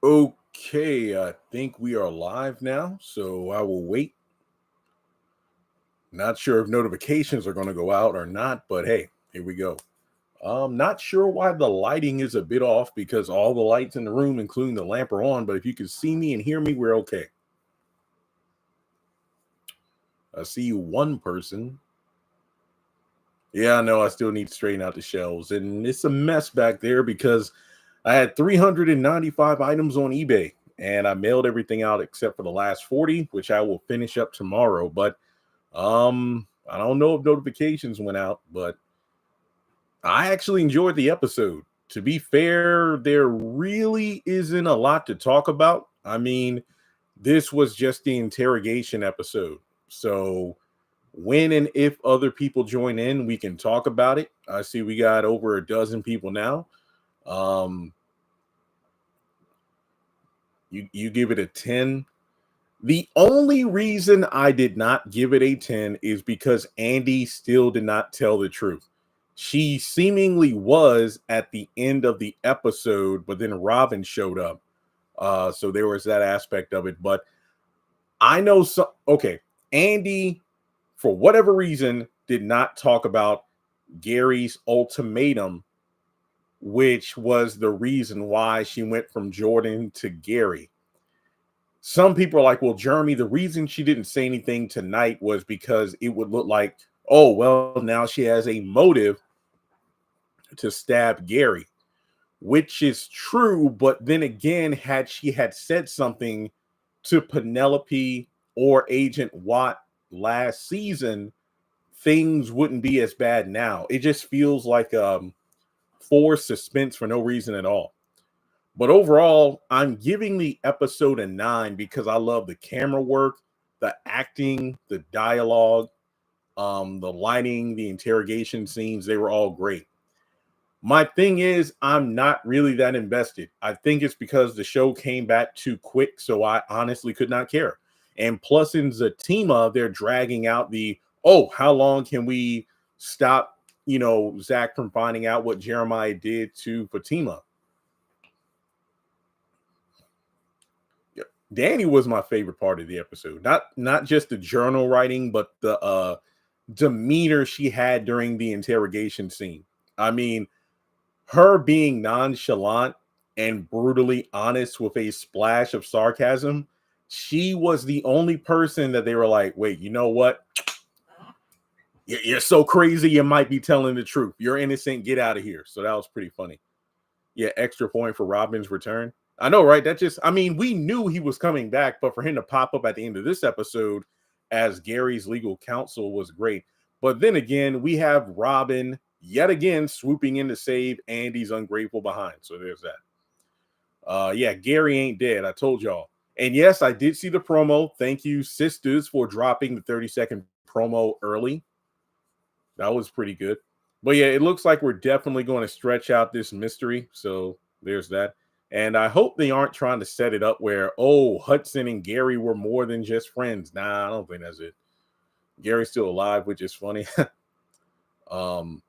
Okay, I think we are live now, so I will wait. Not sure if notifications are going to go out or not, but hey, here we go. Not sure why the lighting is a bit off because all the lights in the room, including the lamp, are on. But if you can see me and hear me, we're okay. I see you, one person. Yeah, I know. I still need to straighten out the shelves, and it's a mess back there because I had 395 items on eBay, and I mailed everything out except for the last 40, which I will finish up tomorrow. But I don't know if notifications went out, but I actually enjoyed the episode. To be fair, there really isn't a lot to talk about. I mean, this was just the interrogation episode. So when and if other people join in, we can talk about it. I see we got over a dozen people now. Um, you give it a 10. The only reason I did not give it a 10 is because Andy still did not tell the truth. She seemingly was at the end of the episode, but then Robin showed up. So there was that aspect of it. But I know some, okay, Andy, for whatever reason, did not talk about Gary's ultimatum, which was the reason why she went from Jordan to Gary. Some people are like, well, Jeremy, the reason she didn't say anything tonight was because it would look like, oh, well, now she has a motive to stab Gary, which is true. But then again, had she had said something to Penelope or Agent Watt last season, things wouldn't be as bad now. It just feels like forced suspense for no reason at all. But overall, I'm giving the episode a 9 because I love the camera work, the acting, the dialogue, the lighting, the interrogation scenes. They were all great. My thing is, I'm not really that invested. I think it's because the show came back too quick, so I honestly could not care. And plus, in Zatima, they're dragging out how long can we stop, Zach from finding out what Jeremiah did to Fatima? Danny was my favorite part of the episode. Not just the journal writing, but the demeanor she had during the interrogation scene. I mean, her being nonchalant and brutally honest with a splash of sarcasm. She was the only person that they were like, wait, you know what? You're so crazy, you might be telling the truth. You're innocent, get out of here. So that was pretty funny. Yeah, extra point for Robin's return. I know, right? We knew he was coming back, but for him to pop up at the end of this episode as Gary's legal counsel was great. But then again, we have Robin yet again swooping in to save Andy's ungrateful behind. So there's that. Yeah, Gary ain't dead. I told y'all. And yes, I did see the promo. Thank you, Sistas, for dropping the 30-second promo early. That was pretty good. But yeah, it looks like we're definitely going to stretch out this mystery. So there's that. And I hope they aren't trying to set it up where, Hudson and Gary were more than just friends. Nah, I don't think that's it. Gary's still alive, which is funny. Didn't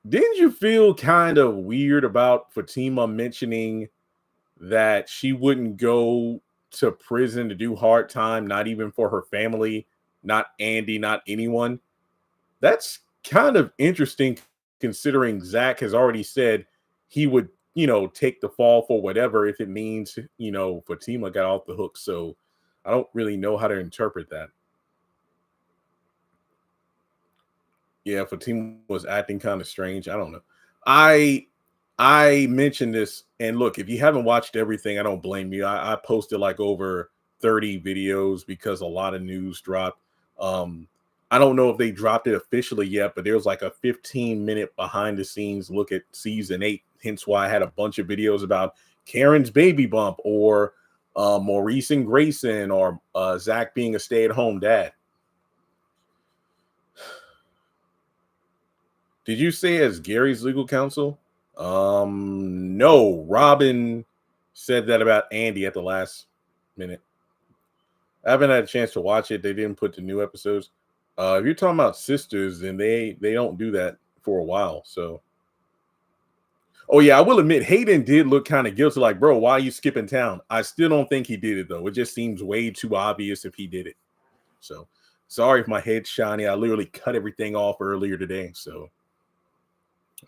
you feel kind of weird about Fatima mentioning that she wouldn't go to prison to do hard time, not even for her family, not Andy, not anyone? That's kind of interesting considering Zach has already said he would, take the fall for whatever if it means, Fatima got off the hook. So I don't really know how to interpret that. Yeah, Fatima was acting kind of strange. I don't know. I I mentioned this, and look, if you haven't watched everything, I don't blame you. I posted like over 30 videos because a lot of news dropped. Um, I don't know if they dropped it officially yet, but there was like a 15-minute behind the scenes look at season 8. Hence why I had a bunch of videos about Karen's baby bump or Maurice and Grayson or Zach being a stay-at-home dad. Did you say as Gary's legal counsel? No, Robin said that about Andy at the last minute. I haven't had a chance to watch it. They didn't put the new episodes. If you're talking about Sisters, then they don't do that for a while. So, Oh yeah, I will admit Hayden did look kind of guilty. Like, bro, why are you skipping town? I still don't think he did it though. It just seems way too obvious if he did it. So sorry if my head's shiny. I literally cut everything off earlier today. So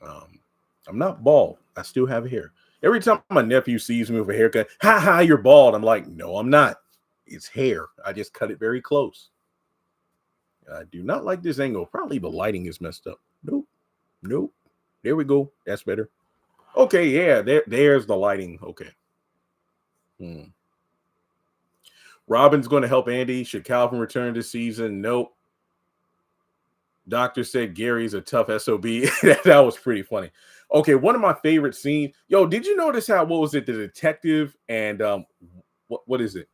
um, I'm not bald. I still have hair. Every time my nephew sees me with a haircut, ha ha, you're bald. I'm like, no, I'm not. It's hair. I just cut it very close. I do not like this angle. Probably the lighting is messed up. Nope. Nope. There we go. That's better. Okay, yeah, there's the lighting. Okay. Robin's going to help Andy. Should Calvin return this season? Nope. Doctor said Gary's a tough SOB. That was pretty funny. Okay, one of my favorite scenes. Yo, did you notice how, what was it? The detective and what is it?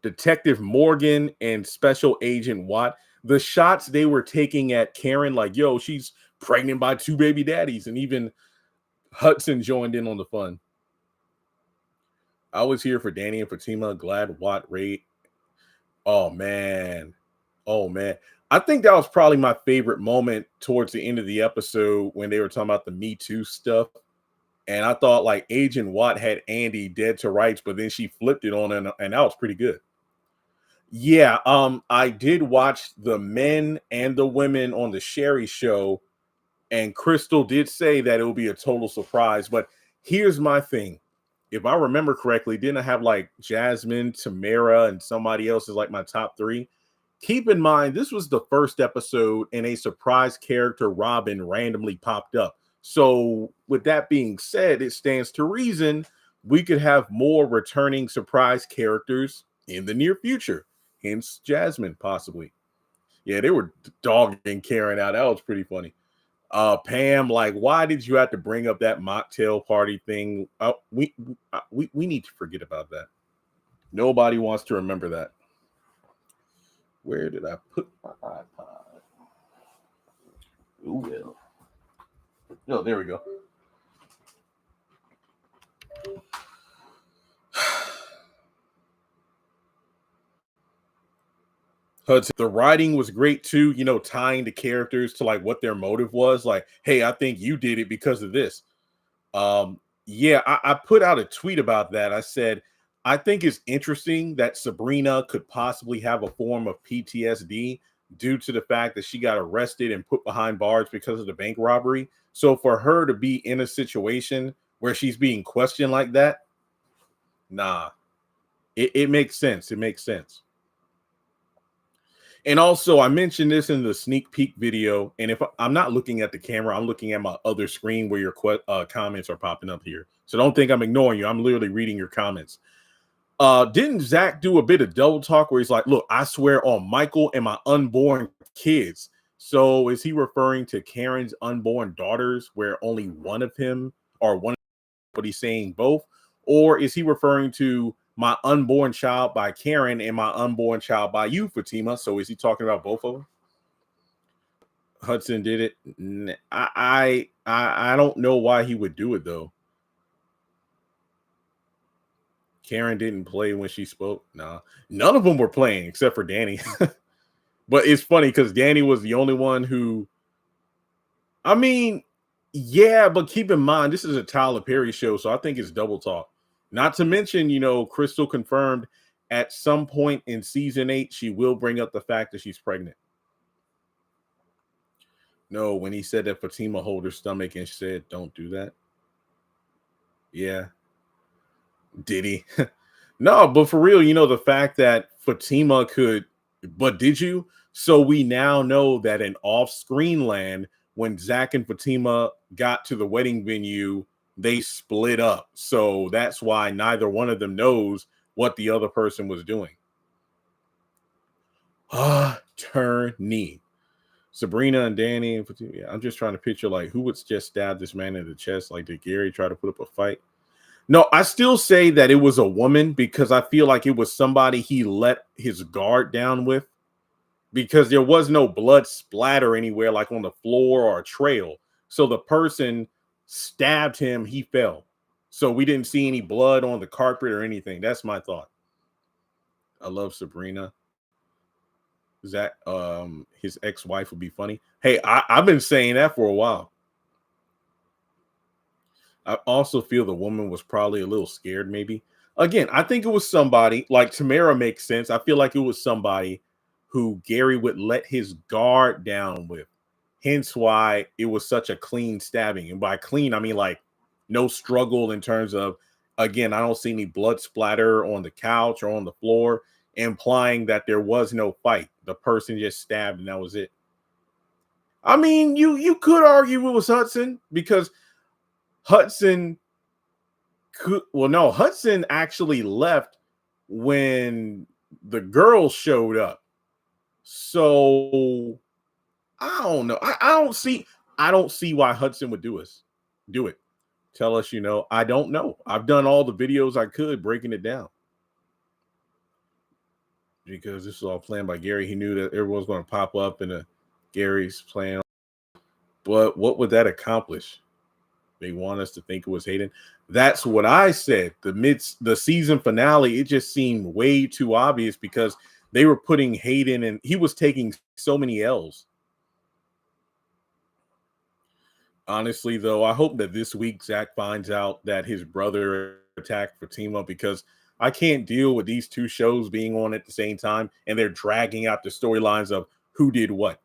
Detective Morgan and Special Agent Watt. The shots they were taking at Karen, like, yo, she's pregnant by 2 baby daddies, and even Hudson joined in on the fun. I was here for Danny and Fatima. Glad Watt Ray. Oh man. I think that was probably my favorite moment towards the end of the episode when they were talking about the Me Too stuff. And I thought like Agent Watt had Andy dead to rights, but then she flipped it on him, and that was pretty good. Yeah, I did watch the men and the women on the Sherry show, and Crystal did say that it will be a total surprise. But here's my thing. If I remember correctly, didn't I have like Jasmine, Tamara, and somebody else is like my top 3? Keep in mind, this was the first episode and a surprise character, Robin, randomly popped up. So with that being said, it stands to reason we could have more returning surprise characters in the near future. Hence Jasmine, possibly. Yeah, they were dogging Karen out. That was pretty funny. Pam, like, why did you have to bring up that mocktail party thing? We need to forget about that. Nobody wants to remember that. Where did I put my iPod? Oh well. No, there we go. Hudson, the writing was great too, you know, tying the characters to like what their motive was. Like, hey, I think you did it because of this. Yeah, I put out a tweet about that. I said, I think it's interesting that Sabrina could possibly have a form of PTSD due to the fact that she got arrested and put behind bars because of the bank robbery. So for her to be in a situation where she's being questioned like that, nah, it makes sense. It makes sense. And also, I mentioned this in the sneak peek video. And if I'm not looking at the camera, I'm looking at my other screen where your comments are popping up here. So don't think I'm ignoring you. I'm literally reading your comments. Didn't Zach do a bit of double talk where he's like, look, I swear on Michael and my unborn kids. So is he referring to Karen's unborn daughters where only one of him or one, but he's saying both? Or is he referring to my unborn child by Karen and my unborn child by you, Fatima? So is he talking about both of them? Hudson did it. I don't know why he would do it though. Karen didn't play when she spoke. Nah, none of them were playing except for Danny. But it's funny because Danny was the only one who. I mean, yeah, but keep in mind this is a Tyler Perry show, so I think it's double talk. Not to mention, you know, Crystal confirmed at some point in season 8 she will bring up the fact that she's pregnant. No, when he said that Fatima hold her stomach and said, "Don't do that." Yeah, did he? No, but for real, you know, the fact that Fatima could, but did you? So we now know that in off-screen land, when Zach and Fatima got to the wedding venue, they split up. So that's why neither one of them knows what the other person was doing. Attorney. Sabrina and Danny and Fatima. Yeah, I'm just trying to picture like who would just stab this man in the chest. Like, did Gary try to put up a fight? No, I still say that it was a woman because I feel like it was somebody he let his guard down with because there was no blood splatter anywhere like on the floor or a trail. So the person stabbed him, he fell. So we didn't see any blood on the carpet or anything. That's my thought. I love Sabrina. Zach, his ex-wife would be funny. Hey, I've been saying that for a while. I also feel the woman was probably a little scared, maybe. Again, I think it was somebody like Tamara makes sense. I feel like it was somebody who Gary would let his guard down with. Hence why it was such a clean stabbing. And by clean, I mean like no struggle in terms of, again, I don't see any blood splatter on the couch or on the floor, implying that there was no fight. The person just stabbed and that was it. I mean, you could argue it was Hudson because Hudson Hudson actually left when the girls showed up. So I don't know. I don't see why Hudson would do it. Tell us, I don't know. I've done all the videos I could breaking it down. Because this is all planned by Gary. He knew that everyone was going to pop up in Gary's plan. But what would that accomplish? They want us to think it was Hayden. That's what I said. The season finale, it just seemed way too obvious because they were putting Hayden and he was taking so many L's. Honestly, though, I hope that this week Zach finds out that his brother attacked Fatima because I can't deal with these two shows being on at the same time and they're dragging out the storylines of who did what.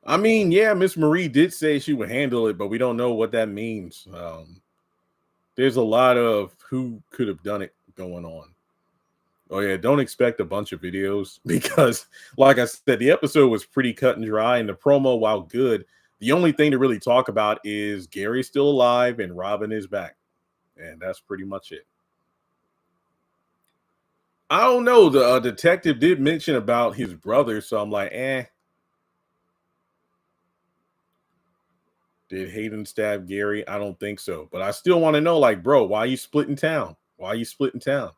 I mean, yeah, Miss Marie did say she would handle it, but we don't know what that means. There's a lot of who could have done it going on. Oh yeah, don't expect a bunch of videos because, like I said, the episode was pretty cut and dry, and the promo, while good, the only thing to really talk about is Gary's still alive and Robin is back, and that's pretty much it. I don't know. The detective did mention about his brother, so I'm like, Did Hayden stab Gary? I don't think so, but I still want to know, like, bro, why are you splitting town? Why are you splitting town?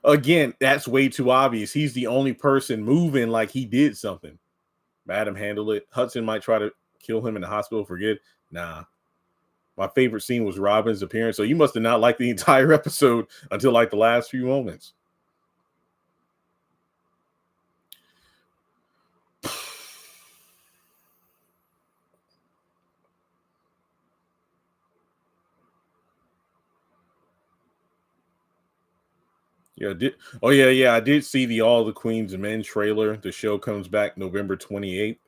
Again, that's way too obvious. He's the only person moving like he did something. Madam handle it. Hudson might try to kill him in the hospital for good. Nah. My favorite scene was Robin's appearance. So you must have not liked the entire episode until like the last few moments. Yeah, I did see the All the Queens and Men trailer. The show comes back November 28th.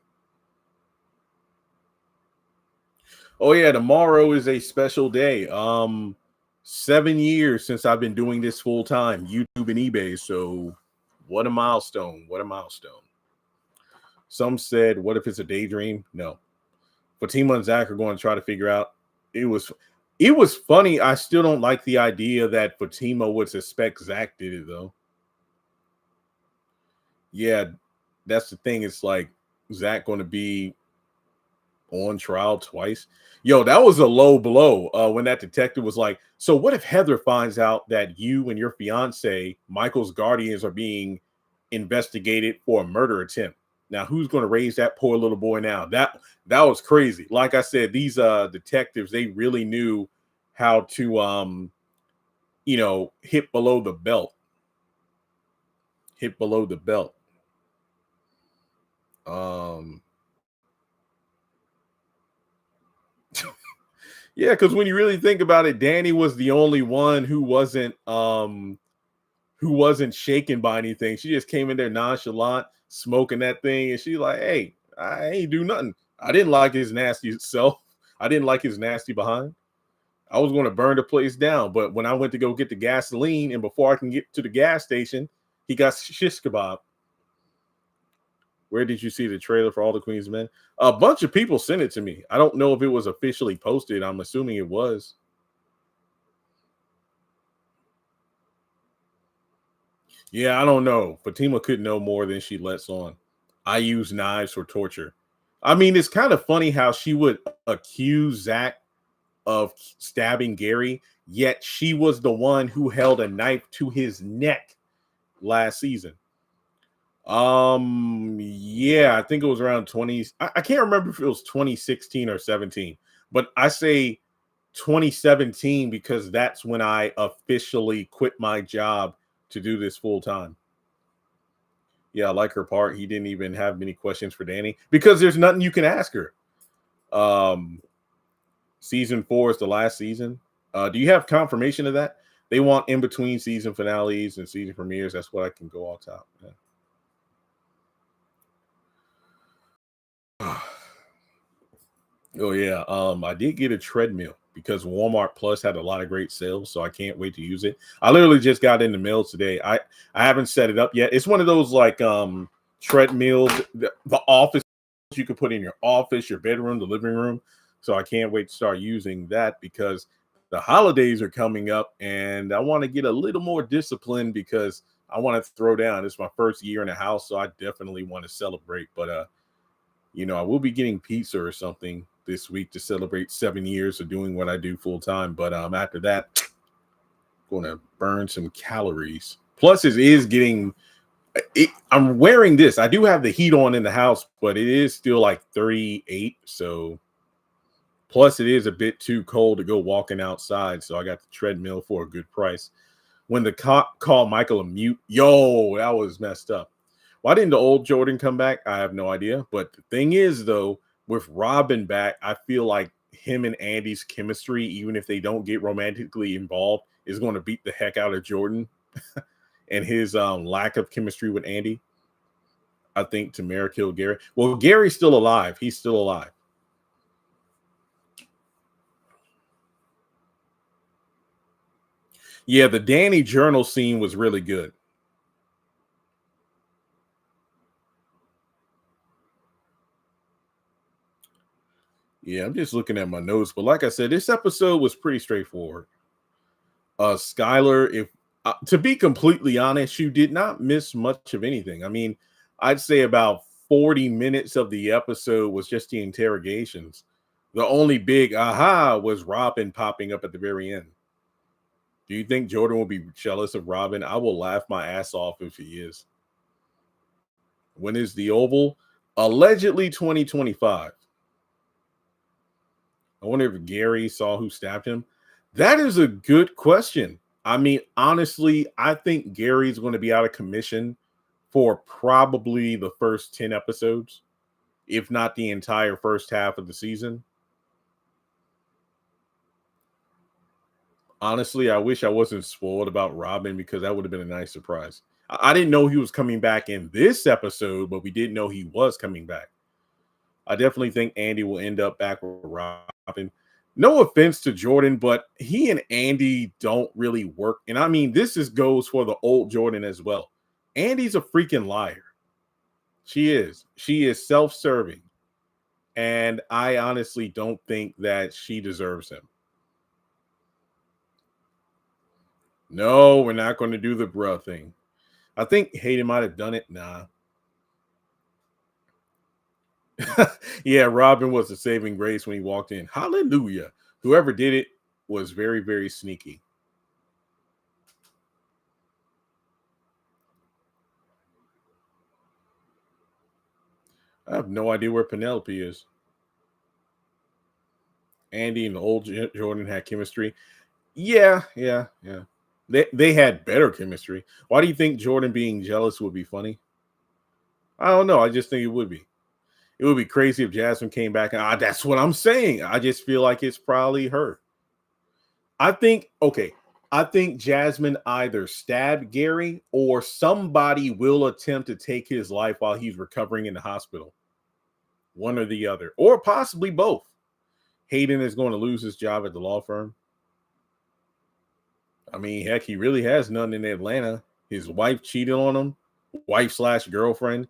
Oh yeah, tomorrow is a special day. 7 years since I've been doing this full time, YouTube and eBay. So what a milestone. What a milestone. Some said, what if it's a daydream? No. Fatima and Zach are going to try to figure out. It was funny. I still don't like the idea that Fatima would suspect Zach did it though. Yeah, that's the thing. It's like Zach going to be on trial twice. Yo, that was a low blow when that detective was like, so what if Heather finds out that you and your fiance, Michael's guardians, are being investigated for a murder attempt? Now, who's going to raise that poor little boy now? That was crazy. Like I said, these detectives, they really knew how to hit below the belt. Hit below the belt. Yeah, because when you really think about it, Danny was the only one who wasn't shaken by anything. She just came in there nonchalant, smoking that thing, and she's like, "Hey, I ain't do nothing. I didn't like his nasty self. I didn't like his nasty behind. I was going to burn the place down, but when I went to go get the gasoline, and before I can get to the gas station, he got shish kebab." Where did you see the trailer for All the Queen's Men? A bunch of people sent it to me. I don't know if it was officially posted. I'm assuming it was. Yeah, I don't know. Fatima could know more than she lets on. I use knives for torture. I mean, it's kind of funny how she would accuse Zach of stabbing Gary, yet she was the one who held a knife to his neck last season. Yeah, I think it was around 20. I can't remember if it was 2016 or 17, But I say 2017 because that's when I officially quit my job to do this full time. Yeah, I like her part. He didn't even have many questions for Danny because there's nothing you can ask her. Season 4 is the last season. Do you have confirmation of that? They want in between season finales and season premieres. That's what I can go off top. Yeah. Oh yeah. I did get a treadmill because Walmart Plus had a lot of great sales, so I can't wait to use it. I literally just got in the mail today. I haven't set it up yet. It's one of those like treadmills, the office you could put in your office, your bedroom, the living room. So I can't wait to start using that because the holidays are coming up and I want to get a little more disciplined because I want to throw down. It's my first year in the house, so I definitely want to celebrate. But I will be getting pizza or something this week to celebrate 7 years of doing what I do full time. But after that, I'm going to burn some calories. Plus, it is getting. I'm wearing this. I do have the heat on in the house, but it is still like 38. So, plus, it is a bit too cold to go walking outside. So, I got the treadmill for a good price. When the cop called Michael a mute, yo, that was messed up. Why didn't the old Jordan come back? I have no idea. But the thing is, though, with Robin back, I feel like him and Andy's chemistry, even if they don't get romantically involved, is going to beat the heck out of Jordan and his lack of chemistry with Andy. I think Tamara killed Gary. Well, Gary's still alive. He's still alive. Yeah, the Danny Journal scene was really good. Yeah, I'm just looking at my notes, but like I said, this episode was pretty straightforward. Skylar, if to be completely honest, you did not miss much of anything. I mean, I'd say about 40 minutes of the episode was just the interrogations. The only big aha was Robin popping up at the very end. Do you think Jordan will be jealous of Robin? I will laugh my ass off if he is. When is the Oval? Allegedly 2025. I wonder if Gary saw who stabbed him. That is a good question. I mean, honestly, I think Gary's going to be out of commission for probably the first 10 episodes, if not the entire first half of the season. Honestly, I wish I wasn't spoiled about Robin because that would have been a nice surprise. I didn't know he was coming back in this episode, but we didn't know he was coming back. I definitely think Andy will end up back with Robin. No offense to Jordan, but he and Andy don't really work. And I mean, goes for the old Jordan as well. Andy's a freaking liar. She is. She is self-serving. And I honestly don't think that she deserves him. No, we're not going to do the bruh thing. I think Hayden might have done it. Nah. Yeah, Robin was the saving grace when he walked in. Hallelujah. Whoever did it was very, very sneaky. I have no idea where Penelope is. Andy and the old Jordan had chemistry. Yeah. They had better chemistry. Why do you think Jordan being jealous would be funny? I don't know. I just think it would be. It would be crazy if Jasmine came back and that's what I'm saying. I just feel like it's probably her. I think Jasmine either stabbed Gary or somebody will attempt to take his life while he's recovering in the hospital. One or the other, or possibly both. Hayden is going to lose his job at the law firm. I mean, heck, he really has none in Atlanta. His wife cheated on him, wife/girlfriend.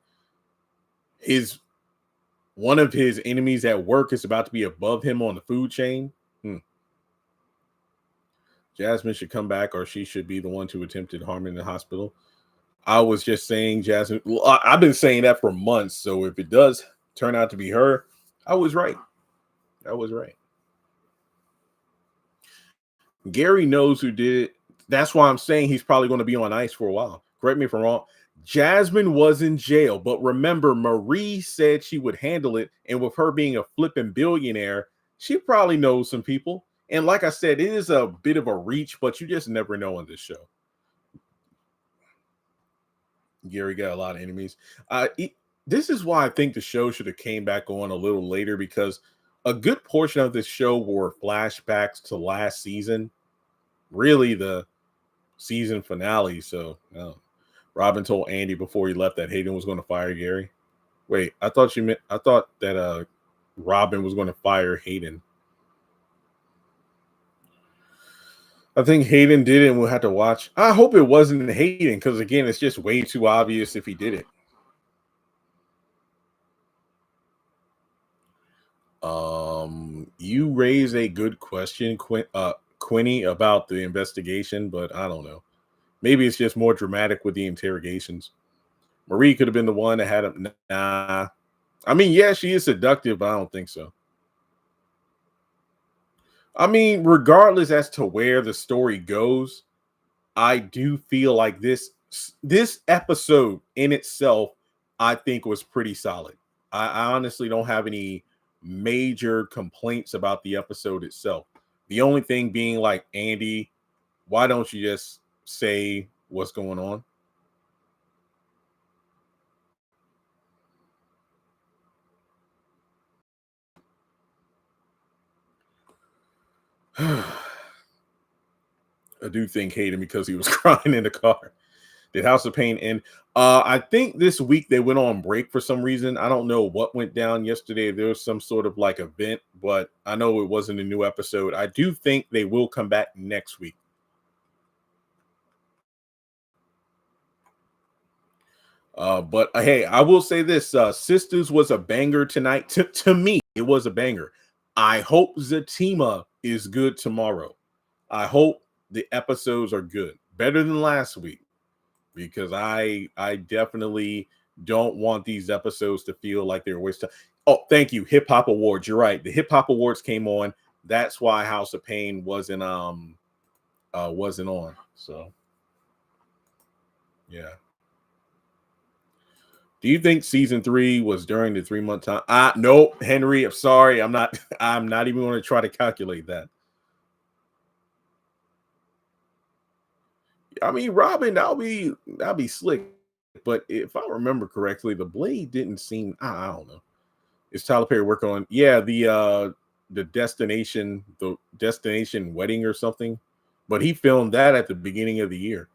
One of his enemies at work is about to be above him on the food chain. Jasmine should come back, or she should be the one to attempted harm in the hospital. I was just saying, Jasmine. I've been saying that for months. So if it does turn out to be her, I was right. Gary knows who did it. That's why I'm saying he's probably going to be on ice for a while. Correct me if I'm wrong. Jasmine was in jail, but remember, Marie said she would handle it. And with her being a flipping billionaire, She probably knows some people. And like I said, it is a bit of a reach, but you just never know on this show. Gary got a lot of enemies. This is why I think the show should have came back on a little later, because a good portion of this show were flashbacks to last season, really the season finale. So Robin told Andy before he left that Hayden was going to fire Gary. Wait, I thought that Robin was going to fire Hayden. I think Hayden did it, and we'll have to watch. I hope it wasn't Hayden, because again, it's just way too obvious if he did it. You raise a good question, Quinny, about the investigation, but I don't know. Maybe it's just more dramatic with the interrogations. Marie could have been the one that had him. Nah. I mean, yeah, she is seductive, but I don't think so. I mean, regardless as to where the story goes, I do feel like this episode in itself, I think, was pretty solid. I honestly don't have any major complaints about the episode itself. The only thing being, like, Andy, why don't you just say what's going on? I do think Hayden, because he was crying in the car. Did House of Pain end? I think this week they went on break for some reason. I don't know what went down yesterday. There was some sort of like event, but I know it wasn't a new episode. I do think they will come back next week. But hey, I will say this: Sisters was a banger tonight. To me, it was a banger. I hope Zatima is good tomorrow. I hope the episodes are good, better than last week, because I definitely don't want these episodes to feel like they're wasted. Oh, thank you, Hip Hop Awards. You're right. The Hip Hop Awards came on. That's why House of Pain wasn't on. So yeah. Do you think season 3 was during the 3-month time? Nope, Henry. I'm sorry. I'm not. I'm not even going to try to calculate that. I mean, Robin, that'll be slick. But if I remember correctly, the Blade didn't seem. I don't know. Is Tyler Perry working on? Yeah, the destination wedding or something. But he filmed that at the beginning of the year.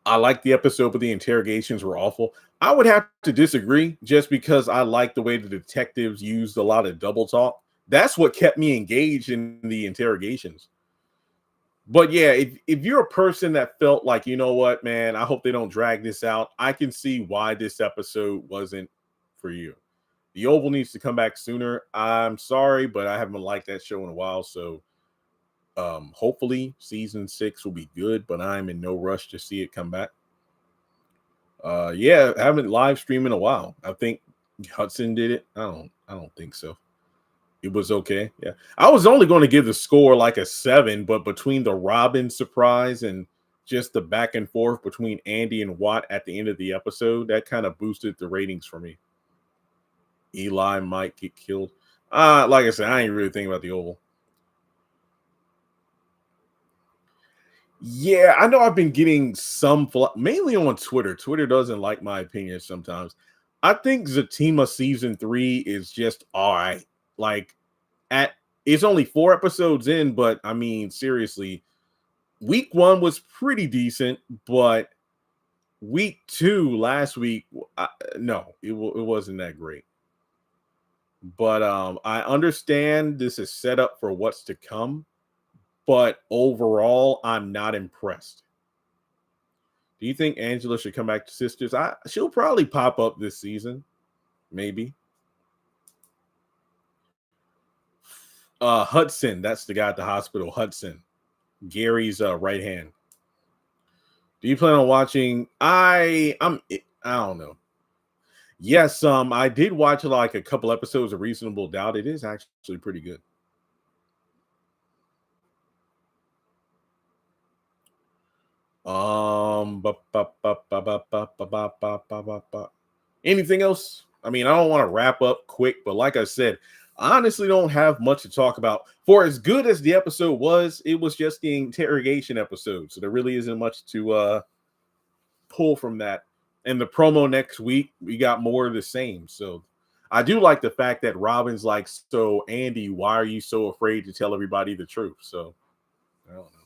I like the episode, but the interrogations were awful. I would have to disagree, just because I like the way the detectives used a lot of double talk. That's what kept me engaged in the interrogations. But yeah, if you're a person that felt like, you know what, man, I hope they don't drag this out, I can see why this episode wasn't for you. The Oval needs to come back sooner. I'm sorry, but I haven't liked that show in a while. So hopefully season 6 will be good, but I'm in no rush to see it come back. Yeah, I haven't live streamed in a while. I think Hudson did it. I don't think so. It was okay. Yeah. I was only going to give the score like a 7, but between the Robin surprise and just the back and forth between Andy and Watt at the end of the episode, that kind of boosted the ratings for me. Eli might get killed. Like I said, I ain't really thinking about the Oval. Yeah, I know I've been getting some mainly on Twitter. Twitter doesn't like my opinion sometimes. I think Zatima season 3 is just all right. Like, at it's only 4 episodes in, but I mean, seriously, week 1 was pretty decent, but week 2 last week, no, it wasn't that great. But I understand this is set up for what's to come, but overall, I'm not impressed. Do you think Angela should come back to Sisters? She'll probably pop up this season, maybe. Hudson, that's the guy at the hospital. Hudson, Gary's right hand. Do you plan on watching? I don't know. Yes, I did watch like a couple episodes of Reasonable Doubt. It is actually pretty good. Anything else? I mean, I don't want to wrap up quick, but like I said, I honestly don't have much to talk about. For as good as the episode was, it was just the interrogation episode. So there really isn't much to pull from that. And the promo next week, we got more of the same. So I do like the fact that Robin's like, so Andy, why are you so afraid to tell everybody the truth? So I don't know.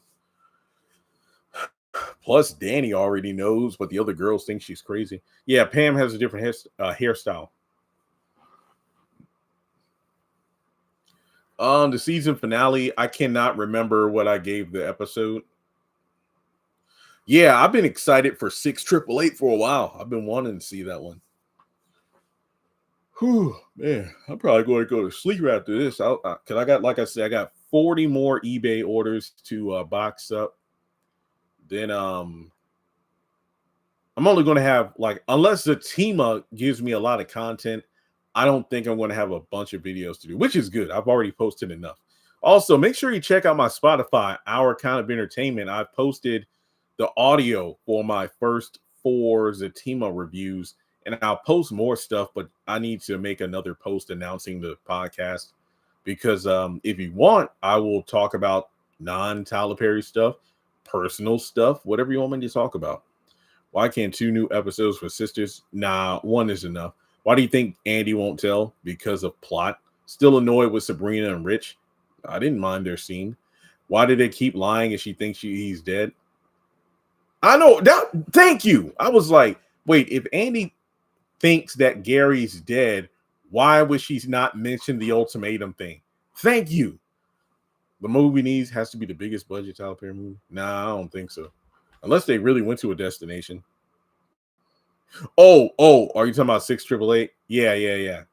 Plus, Danny already knows, but the other girls think she's crazy. Yeah, Pam has a different hairstyle. The season finale, I cannot remember what I gave the episode. Yeah, I've been excited for 688 for a while. I've been wanting to see that one. Whew, man, I'm probably going to go to sleep after this. Cause I got, like I said, I got 40 more eBay orders to box up. Then I'm only going to have like, unless Zatima gives me a lot of content, I don't think I'm going to have a bunch of videos to do, which is good. I've already posted enough. Also, make sure you check out my Spotify, Our Kind of Entertainment. I've posted the audio for my first 4 Zatima reviews, and I'll post more stuff, but I need to make another post announcing the podcast because if you want, I will talk about non-Tyler Perry stuff, personal stuff, whatever you want me to talk about. Why can't 2 new episodes for Sisters? Nah, 1 is enough. Why do you think Andy won't tell? Because of plot. Still annoyed with Sabrina and Rich. I didn't mind their scene. Why did they keep lying if she thinks he's dead? I know that. Thank you. I was like, wait, if Andy thinks that Gary's dead, why would she not mention the ultimatum thing? Thank you. The movie has to be the biggest budget Tyler Perry movie. Nah, I don't think so. Unless they really went to a destination. Oh, are you talking about 688? Yeah.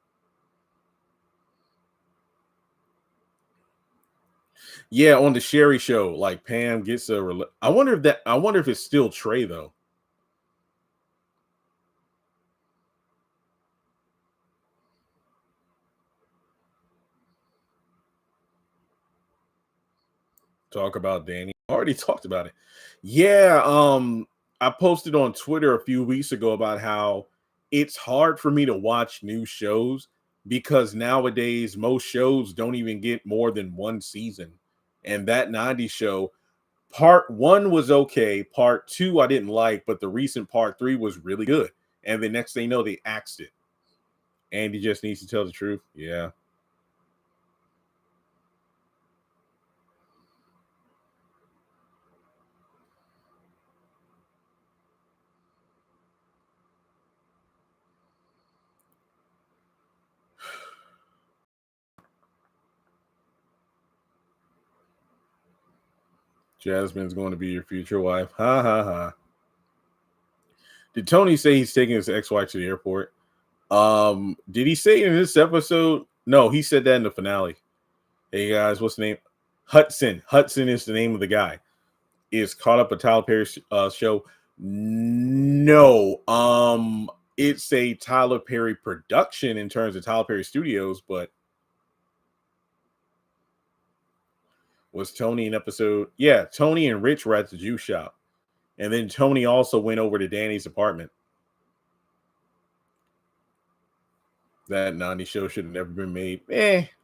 Yeah, on the Sherry show, like Pam gets a. I wonder if it's still Trey though. Talk about Danny. I already talked about it. Yeah, I posted on Twitter a few weeks ago about how it's hard for me to watch new shows because nowadays most shows don't even get more than 1 season. And that 90s show, part 1 was okay, part 2 I didn't like, but the recent part 3 was really good. And the next thing you know, they axed it. Andy just needs to tell the truth. Yeah. Jasmine's going to be your future wife. Ha ha ha. Did Tony say he's taking his ex-wife to the airport? Did he say it in this episode? No, he said that in the finale. Hey guys, what's the name? Hudson. Hudson is the name of the guy. Is caught up a Tyler Perry show? No. It's a Tyler Perry production in terms of Tyler Perry Studios, but was Tony in episode? Yeah, Tony and Rich were at the juice shop. And then Tony also went over to Danny's apartment. That 90 show should have never been made.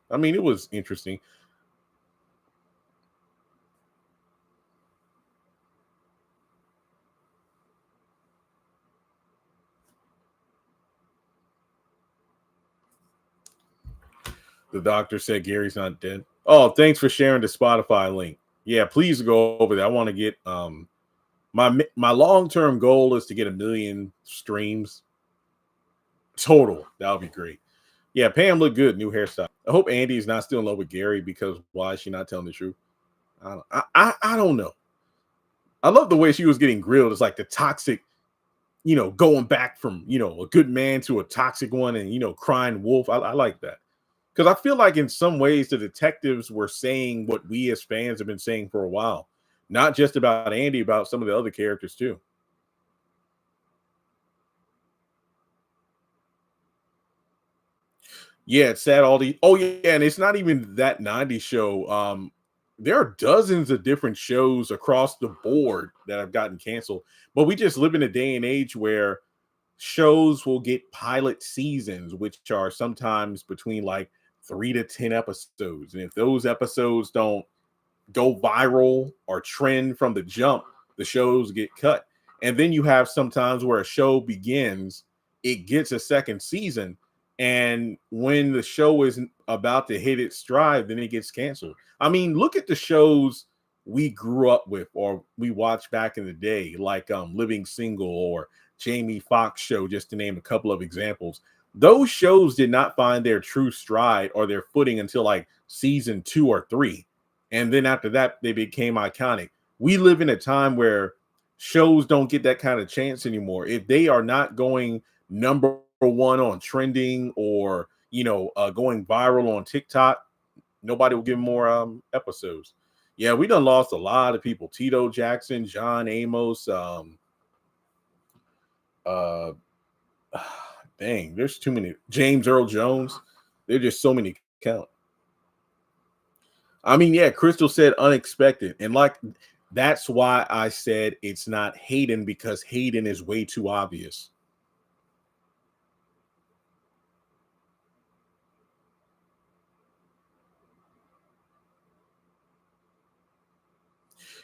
I mean, it was interesting. The doctor said Gary's not dead. Oh, thanks for sharing the Spotify link. Yeah, please go over there. I want to get my long-term goal is to get 1 million streams total. That would be great. Yeah, Pam looked good, new hairstyle. I hope Andy is not still in love with Gary because why is she not telling the truth? I don't know. I love the way she was getting grilled. It's like the toxic, going back from a good man to a toxic one, and crying wolf. I like that. Because I feel like in some ways the detectives were saying what we as fans have been saying for a while, not just about Andy, about some of the other characters too. Yeah, it's sad. Oh yeah, and it's not even that 90s show. There are dozens of different shows across the board that have gotten canceled, but we just live in a day and age where shows will get pilot seasons, which are sometimes between like 3 to 10 episodes. And if those episodes don't go viral or trend from the jump, the shows get cut. And then you have sometimes where a show begins, it gets a second season, and when the show is about to hit its stride, then it gets canceled. I mean, look at the shows we grew up with or we watched back in the day, like Living Single or Jamie Foxx show, just to name a couple of examples. Those shows did not find their true stride or their footing until like season 2 or 3. And then after that, they became iconic. We live in a time where shows don't get that kind of chance anymore. If they are not going number one on trending or, going viral on TikTok, nobody will give more episodes. Yeah, we done lost a lot of people. Tito Jackson, John Amos, uh dang, there's too many. James Earl Jones. There's just so many count. I mean, yeah, Crystal said unexpected. And like that's why I said it's not Hayden, because Hayden is way too obvious.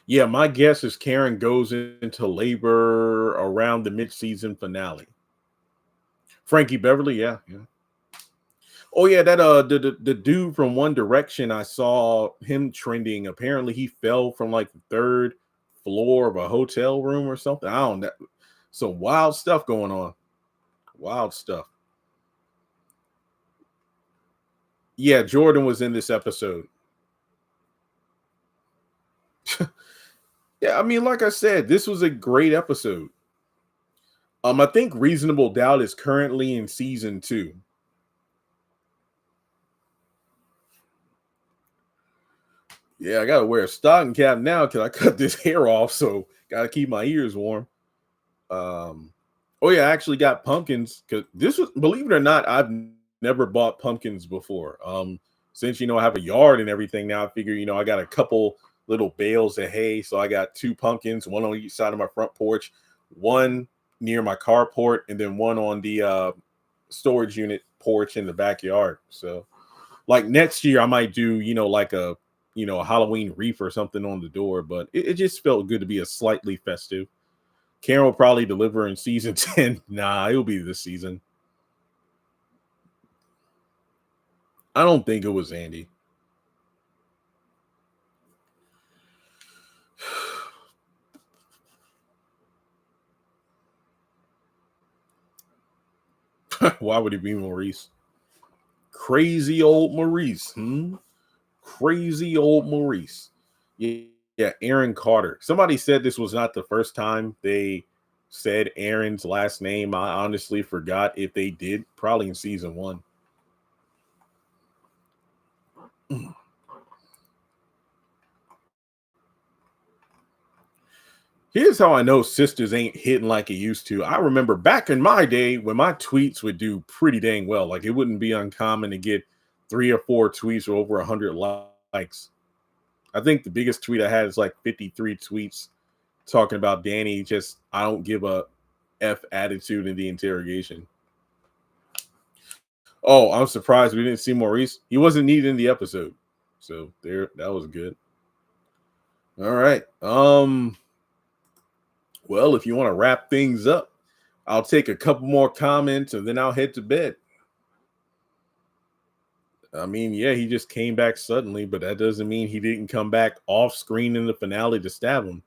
Yeah, my guess is Karen goes into labor around the mid-season finale. Frankie Beverly, yeah, yeah. Oh yeah, that the dude from One Direction, I saw him trending. Apparently, he fell from like the third floor of a hotel room or something. I don't know. Some wild stuff going on. Wild stuff. Yeah, Jordan was in this episode. Yeah, I mean, like I said, this was a great episode. I think Reasonable Doubt is currently in season 2. Yeah, I gotta wear a stocking cap now because I cut this hair off, so gotta keep my ears warm. Oh yeah, I actually got pumpkins because this was, believe it or not, I've never bought pumpkins before. Since I have a yard and everything now, I figure I got a couple little bales of hay, so I got 2 pumpkins, one on each side of my front porch, one near my carport, and then one on the storage unit porch in the backyard. So, like next year, I might do like a Halloween wreath or something on the door, but it just felt good to be a slightly festive. Karen will probably deliver in season 10. Nah, it'll be this season. I don't think it was Andy. Why would it be Maurice? Crazy old Maurice. Crazy old Maurice. Yeah, Aaron Carter. Somebody said this was not the first time they said Aaron's last name. I honestly forgot if they did, probably in season 1. Here's how I know Sistas ain't hitting like it used to. I remember back in my day when my tweets would do pretty dang well. Like it wouldn't be uncommon to get 3 or 4 tweets with over 100 likes. I think the biggest tweet I had is like 53 tweets talking about Danny. Just, I don't give a F attitude in the interrogation. Oh, I'm surprised we didn't see Maurice. He wasn't needed in the episode. So there, that was good. All right. Well, if you want to wrap things up, I'll take a couple more comments and then I'll head to bed. I mean, yeah, he just came back suddenly, but that doesn't mean he didn't come back off screen in the finale to stab him.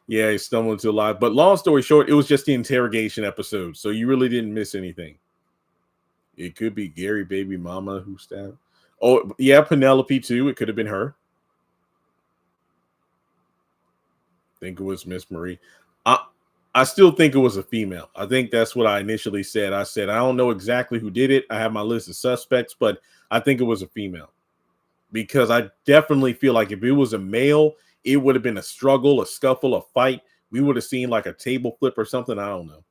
Yeah, he stumbled into a lie. But long story short, it was just the interrogation episode, so you really didn't miss anything. It could be Gary baby mama who stabbed. Oh, yeah, Penelope too. It could have been her. I think it was Miss Marie. I still think it was a female. I think that's what I initially said. I said, I don't know exactly who did it. I have my list of suspects, but I think it was a female because I definitely feel like if it was a male, it would have been a struggle, a scuffle, a fight. We would have seen like a table flip or something. I don't know.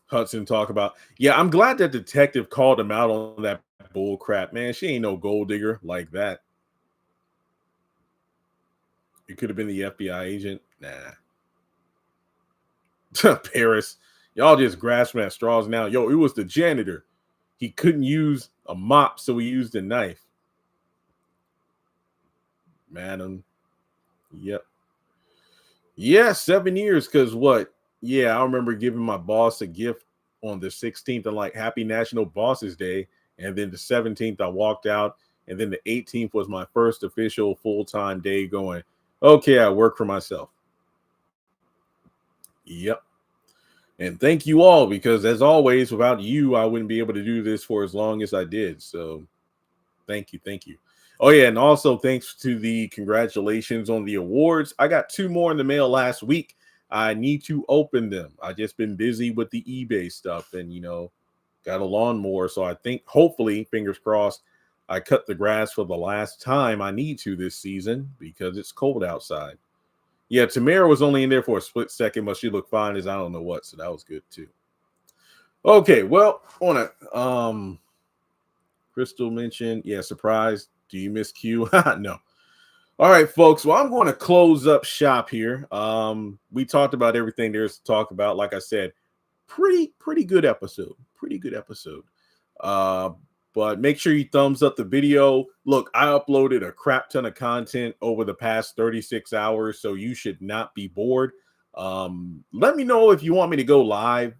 Hudson talk about, yeah, I'm glad that detective called him out on that bull crap, man. She ain't no gold digger like that. It could have been the FBI agent. Nah. Paris. Y'all just grasping at straws now. Yo, it was the janitor. He couldn't use a mop, so he used a knife. Madam. Yep. Yeah, 7 years. Because what? Yeah, I remember giving my boss a gift on the 16th and like Happy National Bosses Day. And then the 17th, I walked out. And then the 18th was my first official full-time day going, okay, I work for myself. Yep. And thank you all, because as always, without you, I wouldn't be able to do this for as long as I did. So thank you. Thank you. Oh, yeah. And also thanks to the congratulations on the awards. I got 2 more in the mail last week. I need to open them. I just been busy with the eBay stuff and, got a lawnmower. So I think hopefully, fingers crossed, I cut the grass for the last time I need to this season because it's cold outside. Yeah, Tamara was only in there for a split second, but she looked fine as I don't know what. So that was good too. Okay, well, on a Crystal mentioned, yeah, surprise. Do you miss Q? No. All right, folks. Well, I'm going to close up shop here. We talked about everything there's to talk about. Like I said, pretty good episode. Pretty good episode. Uh, but make sure you thumbs up the video. Look, I uploaded a crap ton of content over the past 36 hours, so you should not be bored. Let me know if you want me to go live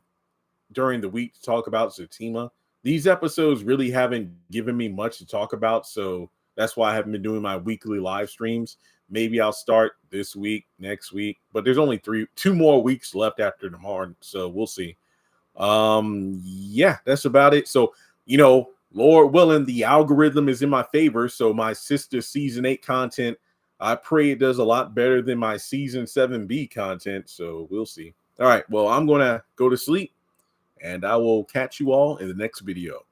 during the week to talk about Zatima. These episodes really haven't given me much to talk about, so that's why I haven't been doing my weekly live streams. Maybe I'll start this week, next week, but there's only 2 more weeks left after tomorrow, so we'll see. Yeah, that's about it. So, Lord willing, the algorithm is in my favor. So my Sistas season 8 content, I pray it does a lot better than my season 7B content. So we'll see. All right. Well, I'm going to go to sleep and I will catch you all in the next video.